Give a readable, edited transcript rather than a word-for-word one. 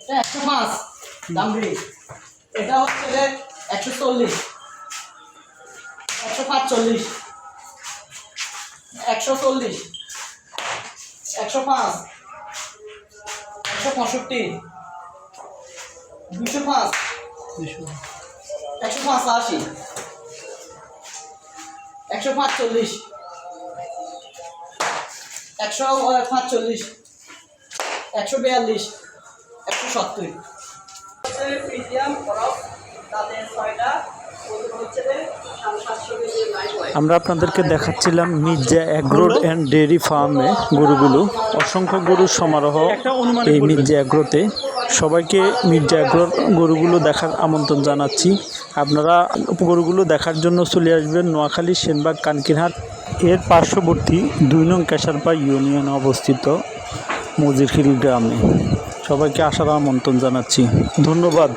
এটা 105 দামড়ি। এটা হচ্ছে যে 140, 145, 140, 105, 165, 205, 185, 145, 145, 142, 170। প্রিমিয়াম বরফ তাদের 6টা হচ্ছে 750 কেজি লাইভ ওয়েট। আমরা আপনাদেরকে দেখাচ্ছিলাম মির্জা অ্যাগ্রো অ্যান্ড ডেয়ারি ফার্মে গরুগুলো, অসংখ্য গরুর সমারোহ এই মির্জা অ্যাগ্রোতে। সবাইকে মির্জা অ্যাগ্রোর গরুগুলো দেখার আমন্ত্রণ জানাচ্ছি। আপনারা গরুগুলো দেখার জন্য চলে আসবেন নোয়াখালী সেনবাগ কানকিরহাট এর পার্শ্ববর্তী 2 নং কেশারপাড় ইউনিয়নে অবস্থিত মজিরখিল গ্রামে। সবাইকে আসার আমন্ত্রণ জানাচ্ছি। ধন্যবাদ।